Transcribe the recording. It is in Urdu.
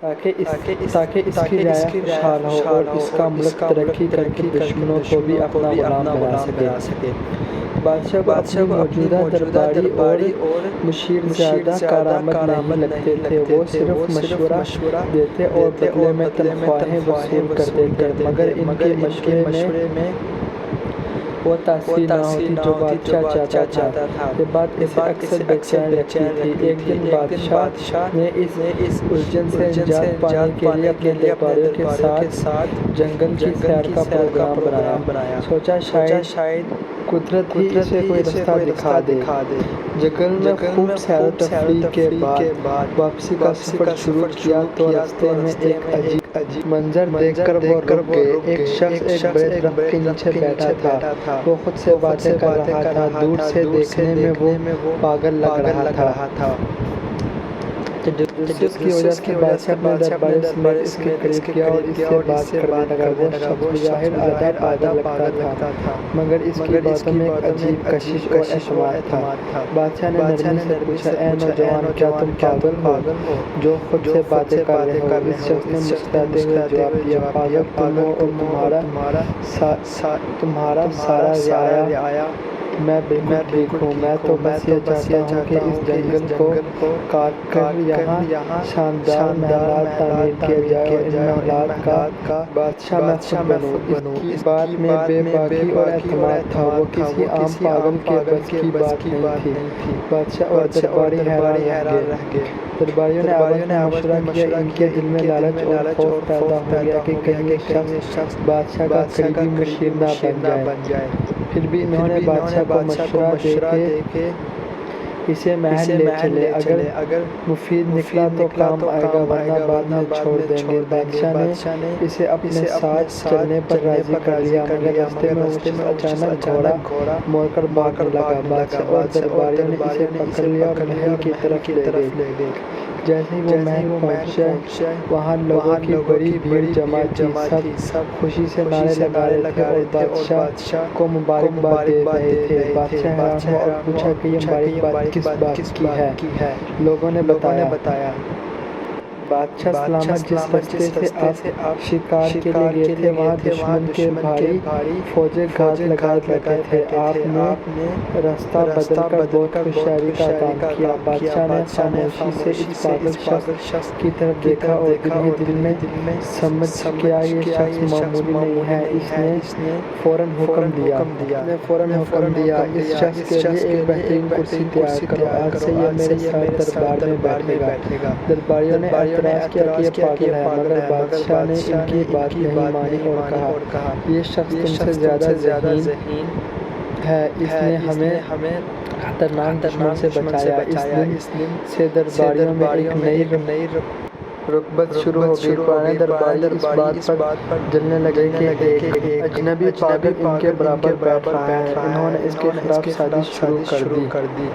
تاکہ اس کی رعایا خوشحال ہو اور اس کا ملک ترقی کر کے دشمنوں کو بھی اپنا غلام بنا سکے۔ بادشاہ کو اپنے موجودہ درباری اور مشیر زیادہ کارآمد نہیں لگتے تھے۔ وہ صرف مشورہ دیتے اور بدلے میں تنخواہیں وصول کرتے تھے، مگر ان کے مشورے میں وہ تاثیر نہ ہوتی جو بادشاہ چاہتا تھا۔ یہ بات اسے اکثر بے چین رکھتی تھی۔ ایک دن بادشاہ نے اس الجھن سے نجات پانے کے لیے اپنے درباریوں کے ساتھ جنگل کی سیر کا پروگرام بنایا۔ سوچا شاید قدرت ہی اسے کوئی رستہ دکھا دے۔ جنگل میں خوب سیر و تفریح کے بعد واپسی کا سفر شروع کیا تو راستے میں ایک عجیب منظر دیکھ کر وہ رک گئے۔ ایک شخص ایک بڑے درخت کے نیچے بیٹھا تھا۔ وہ خود سے باتیں کر رہا تھا۔ دور سے دیکھنے میں وہ پاگل لگ رہا تھا۔ تجسس کی وجہ سے بادشاہ اپنے درباریوں سمیت اس کے قریب گیا اور اس سے بات کرنے لگا۔ وہ شخص بظاہر آدھا پاگل لگتا تھا، مگر اس کی باتوں میں ایک عجیب کشش اور اعتماد تھا۔ بادشاہ نے نرمی سے پوچھا، اے نوجوان، کیا تم پاگل ہو جو خود سے باتیں کر رہے ہو؟ اس شخص نے مسکراتے ہوئے جواب دیا، پاگل تم ہو اور تمہارا سارا رعایا۔ میں بالکل ٹھیک ہوں۔ میں تو بس یہ چاہتا ہوں کہ اس جنگل کو کاٹ کر یہاں شاندار محلات تعمیر کیے جائیں اور ان محلات کا بادشاہ میں خود بنوں۔ اس کی بات میں بے باکی اور اعتماد تھا۔ وہ کسی عام پاگل کے بس کی بات نہیں تھی۔ بادشاہ اور درباری حیران رہ گئے۔ درباریوں نے آپس میں مشورہ کیا۔ ان کے دل میں لالچ اور خوف پیدا ہو گیا کہ کہیں یہ شخص بادشاہ کا قریبی مشیر نہ بن جائے۔ پھر بھی انہوں نے بادشاہ کو مشورہ دے کے اسے محل لے چلے۔ اگر مفید نکلا تو کام آئے گا، ورنہ بعد میں چھوڑ دیں گے۔ بادشاہ نے اسے اپنے ساتھ چلنے پر راضی کر لیا، مگر راستے میں وہ شخص اچانک گھوڑا موڑ کر بھاگنے لگا۔ بادشاہ اور درباریوں نے اسے پکڑ لیا اور محل کی طرف لے گئے۔ جیسے ہی وہ محل پہنچے، وہاں لوگوں کی بڑی بھیڑ جمع تھی۔ سب خوشی سے نعرے لگا رہے تھے اور بادشاہ کو مبارکباد دے رہے تھے۔ بادشاہ حیران ہوا اور پوچھا کہ یہ مبارکباد کس بات کی ہے؟ لوگوں نے بتایا، بادشاہ سلامت، جس راستے سے آپ شکار کے لیے گئے تھے وہاں دشمن کے بھاری فوجیں گھات لگائے بیٹھے تھے۔ آپ نے راستہ بدل کر بہت ہوشیاری کا کام کیا۔ بادشاہ نے خاموشی سے اس پاگل شخص کی طرف دیکھا اور دل میں سمجھ گیا یہ شخص معمولی نہیں ہے۔ اس نے فوراً حکم دیا، اس شخص کے لیے ایک بہترین کرسی تیار کرو، آج سے یہ میرے ساتھ دربار میں بیٹھے گا۔ درباریوں نے اعتراض کیا کہ یہ پاگل ہے، مگر بادشاہ نے ان کی بات نہیں مانی اور کہا، یہ شخص تم سے زیادہ ذہین ہے، اس نے ہمیں خطرناک دشمن سے بچایا۔ اس دن سے درباریوں میں ایک نئی رغبت شروع ہو گئی۔ پرانے درباری اس بات پر جلنے لگے کہ ایک اجنبی پاگل ان کے برابر بیٹھ رہا ہے۔ انہوں نے اس کے خلاف سازش شروع کر دی۔